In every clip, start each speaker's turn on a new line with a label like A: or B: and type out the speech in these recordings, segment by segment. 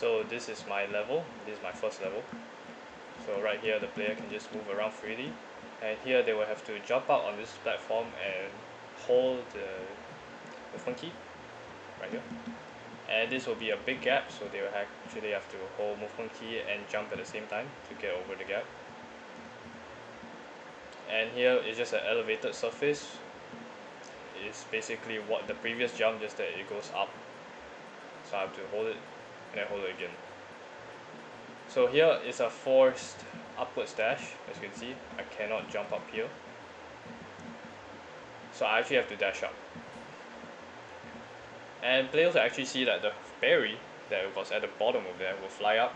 A: So this is my level, this is my first level. So right here the player can just move around freely, and here they will have to jump out on this platform and hold the movement key right here. And this will be a big gap, so they will actually have to hold movement key and jump at the same time to get over the gap. And here is just an elevated surface. It's basically what the previous jump, just that it goes up. So I have to hold it and then hold it again. So here is a forced upwards dash. As you can see, I cannot jump up here, so I actually have to dash up. And players will actually see that the berry that was at the bottom of there will fly up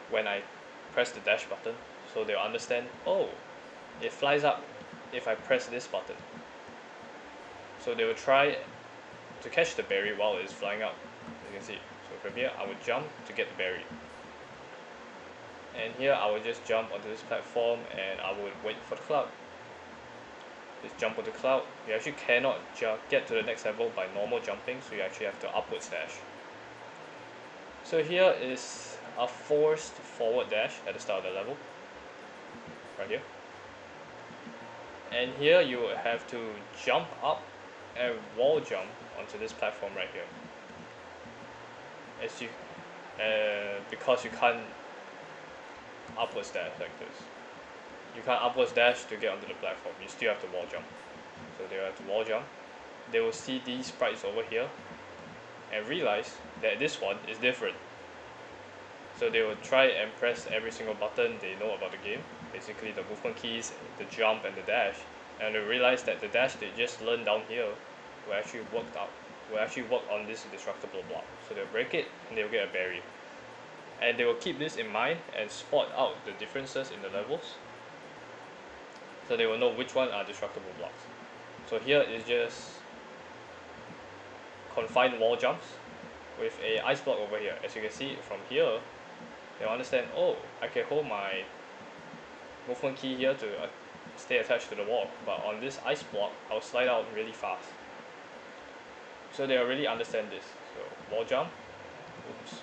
A: when I press the dash button, so they'll understand, oh, it flies up if I press this button. So they will try to catch the berry while it's flying up, as you can see. So from here I would jump to get the berry, and here I would just jump onto this platform and I would wait for the cloud. Just jump onto the cloud. You actually cannot get to the next level by normal jumping, so you actually have to upwards dash. So here is a forced forward dash at the start of the level, right here. And here you would have to jump up and wall jump onto this platform right here. As you, because you can't upwards dash like this. You can't upwards dash to get onto the platform. You still have to wall jump. So they will have to wall jump. They will see these sprites over here and realize that this one is different. So they will try and press every single button they know about the game, basically the movement keys, the jump and the dash, and they realize that the dash they just learned down here will actually work on this destructible block. So they'll break it and they'll get a berry. And they will keep this in mind and spot out the differences in the levels, so they will know which one are destructible blocks. So here is just confined wall jumps with a ice block over here. As you can see from here, they'll understand, oh, I can hold my movement key here to stay attached to the wall, but on this ice block I'll slide out really fast. So they'll really understand this. So wall jump, oops.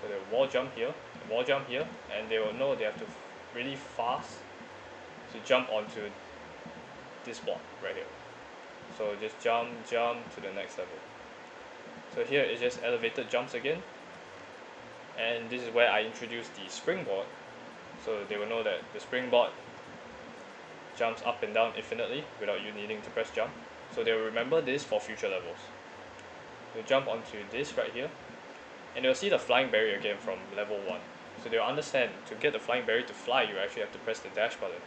A: So they'll wall jump here, and they will know they have to really fast to jump onto this block right here. So just jump to the next level. So here is just elevated jumps again, and this is where I introduce the springboard, so they will know that the springboard jumps up and down infinitely without you needing to press jump. So they will remember this for future levels. They'll jump onto this right here, and they'll see the flying berry again from level 1. So they'll understand to get the flying berry to fly, you actually have to press the dash button.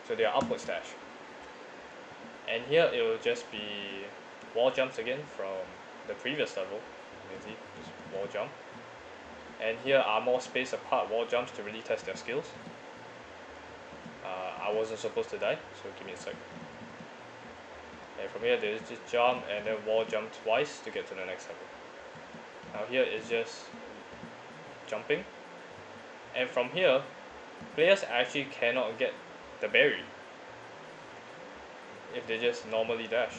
A: So they are upwards dash. And here it will just be wall jumps again from the previous level. You can see, just wall jump. And here are more spaced apart wall jumps to really test their skills. I wasn't supposed to die, so give me a sec. And from here they just jump and then wall jump twice to get to the next level. Now here is just jumping. And from here, players actually cannot get the berry if they just normally dash.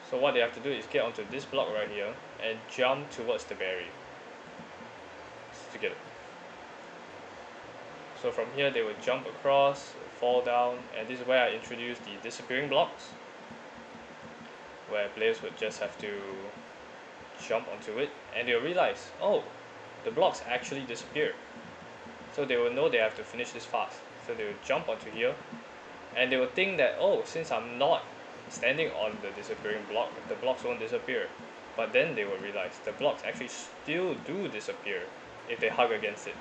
A: So what they have to do is get onto this block right here and jump towards the berry to get it. So from here they will jump across, fall down, and this is where I introduce the disappearing blocks, where players would just have to jump onto it and they'll realize, oh, the blocks actually disappear. So they will know they have to finish this fast. So they will jump onto here and they will think that, oh, since I'm not standing on the disappearing block, the blocks won't disappear. But then they will realize the blocks actually still do disappear if they hug against it.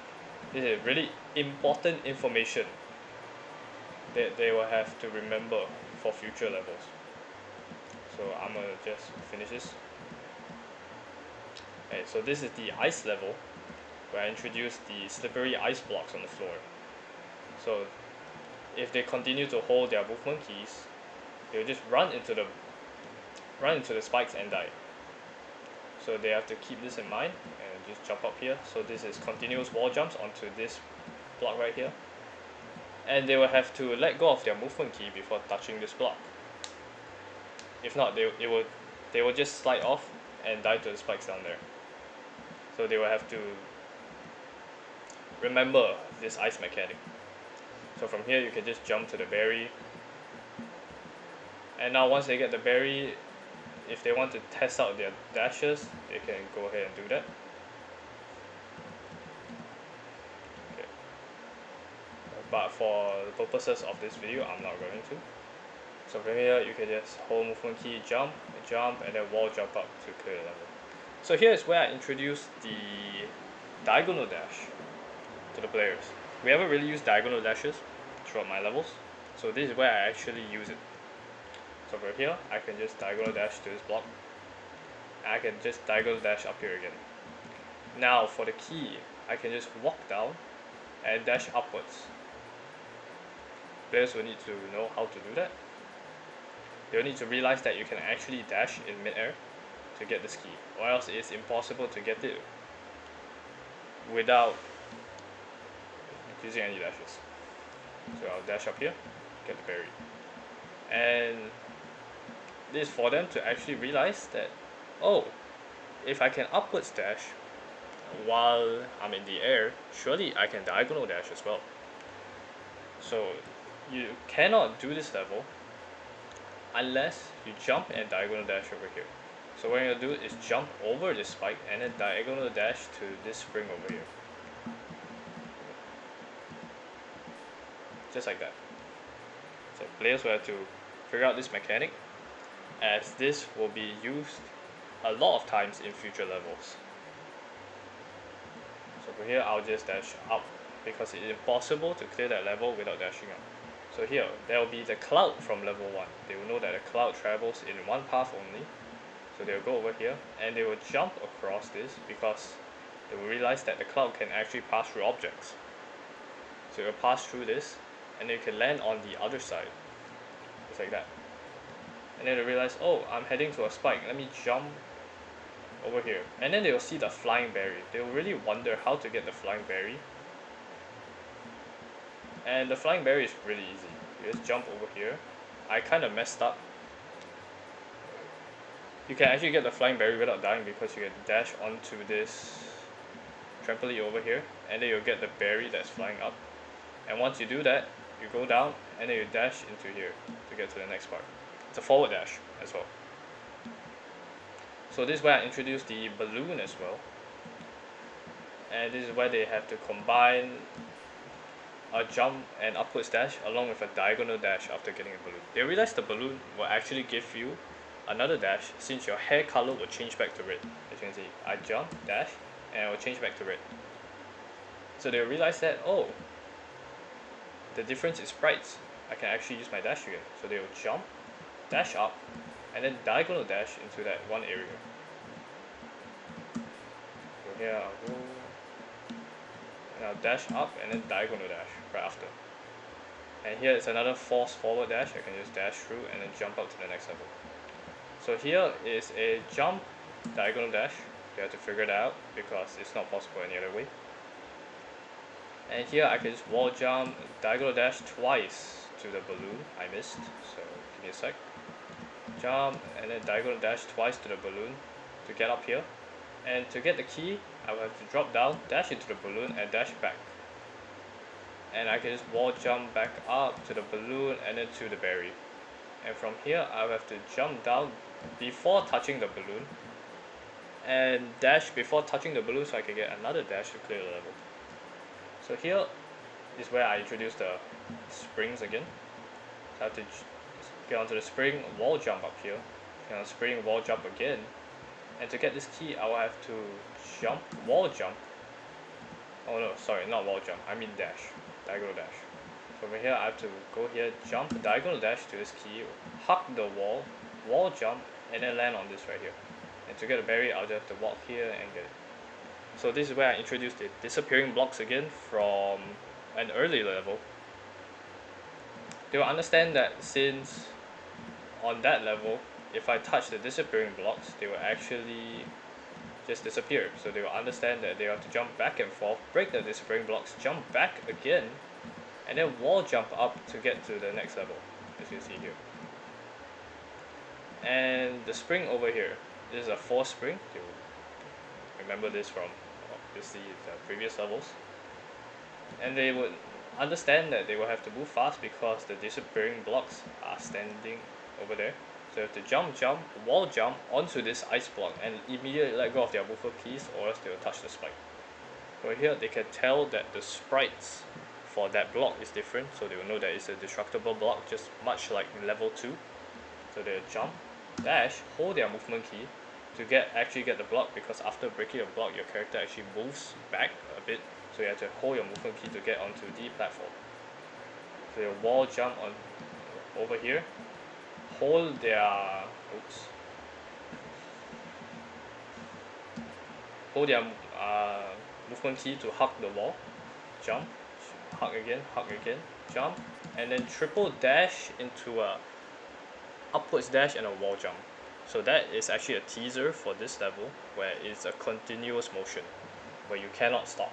A: This is really important information that they will have to remember for future levels. So I'm gonna just finish this. Okay, so this is the ice level where I introduce the slippery ice blocks on the floor. So if they continue to hold their movement keys, they'll just run into the spikes and die. So they have to keep this in mind and just jump up here. So this is continuous wall jumps onto this block right here. And they will have to let go of their movement key before touching this block. If not, they will just slide off and die to the spikes down there. So they will have to remember this ice mechanic. So from here you can just jump to the berry, and now once they get the berry, if they want to test out their dashes, they can go ahead and do that. Okay. But for the purposes of this video, I'm not going to. So from here you can just hold movement key, jump, and then wall jump up to clear the level. So here is where I introduce the diagonal dash to the players. We haven't really used diagonal dashes throughout my levels, so this is where I actually use it. So over here, I can just diagonal dash to this block, and I can just diagonal dash up here again. Now for the key, I can just walk down and dash upwards. Players will need to know how to do that. They'll need to realize that you can actually dash in mid-air to get this key, or else it's impossible to get it without using any dashes. So I'll dash up here, get the berry. And this is for them to actually realize that, oh, if I can upwards dash while I'm in the air, surely I can diagonal dash as well. So you cannot do this level unless you jump and diagonal dash over here. So what you're going to do is jump over this spike and then diagonal dash to this spring over here. Just like that. So players will have to figure out this mechanic, as this will be used a lot of times in future levels. So over here I'll just dash up because it's impossible to clear that level without dashing up. So here there will be the cloud from level 1. They will know that the cloud travels in one path only. So they'll go over here and they will jump across this because they will realize that the cloud can actually pass through objects. So you'll pass through this and you can land on the other side. Just like that. And then they realize, oh, I'm heading to a spike, let me jump over here. And then they will see the flying berry. They will really wonder how to get the flying berry. And the flying berry is really easy. You just jump over here. I kind of messed up. You can actually get the flying berry without dying because you can dash onto this trampoline over here, and then you'll get the berry that's flying up. And once you do that, you go down and then you dash into here to get to the next part. It's a forward dash as well. So this is where I introduced the balloon as well. And this is where they have to combine a jump and upwards dash along with a diagonal dash after getting a balloon. They realize the balloon will actually give you another dash since your hair color will change back to red. As you can see, I jump, dash, and it will change back to red. So they realize that, oh, the difference is sprites. I can actually use my dash again. So they will jump, dash up, and then diagonal dash into that one area. So here I'll go, and I'll dash up and then diagonal dash right after. And here it's another force forward dash. I can just dash through and then jump up to the next level. So here is a jump, diagonal dash. You have to figure that out because it's not possible any other way. And here I can just wall jump, diagonal dash twice to the balloon. I missed, so give me a sec. Jump and then diagonal dash twice to the balloon to get up here. And to get the key, I will have to drop down, dash into the balloon and dash back. And I can just wall jump back up to the balloon and then to the berry. And from here I will have to jump down before touching the balloon and dash before touching the balloon so I can get another dash to clear the level. So here is where I introduce the springs again. So I have to get onto the spring, wall jump up here, get on the spring, wall jump again. And to get this key I will have to jump, wall jump. Oh no, sorry, not wall jump, I mean dash, diagonal dash. So over here I have to go here, jump, diagonal dash to this key, hug the wall jump, and then land on this right here. And to get a berry I'll just have to walk here and get it. So this is where I introduced the disappearing blocks again from an early level. They will understand that since on that level, if I touch the disappearing blocks, they will actually just disappear. So they will understand that they have to jump back and forth, break the disappearing blocks, jump back again, and then wall jump up to get to the next level, as you see here. And the spring over here, This is a force spring. You remember this from obviously the previous levels. And they would understand that they will have to move fast because the disappearing blocks are standing over there. So you have to jump, wall jump onto this ice block and immediately let go of their movement keys or else they will touch the spike. Over here they can tell that the sprites for that block is different, so they will know that it's a destructible block, just much like in level 2. So they jump, dash, hold their movement key to actually get the block, because after breaking a block your character actually moves back a bit, so you have to hold your movement key to get onto the platform. So you wall jump on over here, hold their hold their movement key to hug the wall, jump, hug again, jump, and then triple dash into a upwards dash and a wall jump. So that is actually a teaser for this level where it's a continuous motion where you cannot stop.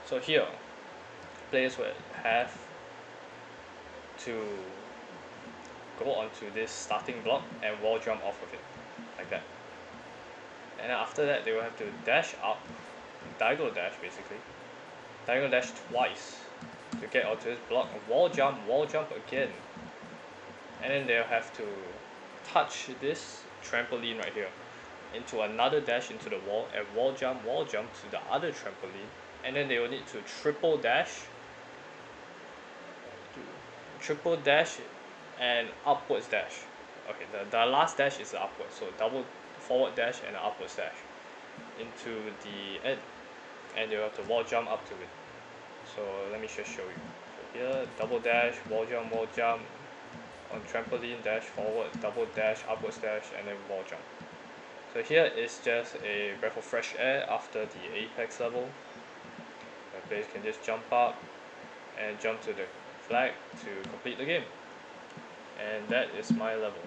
A: So here players will have to go onto this starting block and wall jump off of it like that, and then after that they will have to dash up, diagonal dash basically, diagonal dash twice to get onto this block, wall jump again, and then they'll have to touch this trampoline right here into another dash into the wall and wall jump to the other trampoline, and then they will need to triple dash and upwards dash. Okay, the last dash is the upwards, so double forward dash and an upwards dash into the end, and you have to wall jump up to it. So let me just show you. So here, double dash, wall jump, on trampoline, dash forward, double dash, upwards dash, and then wall jump. So here is just a breath of fresh air after the Apex level. The players can just jump up and jump to the flag to complete the game. And that is my level.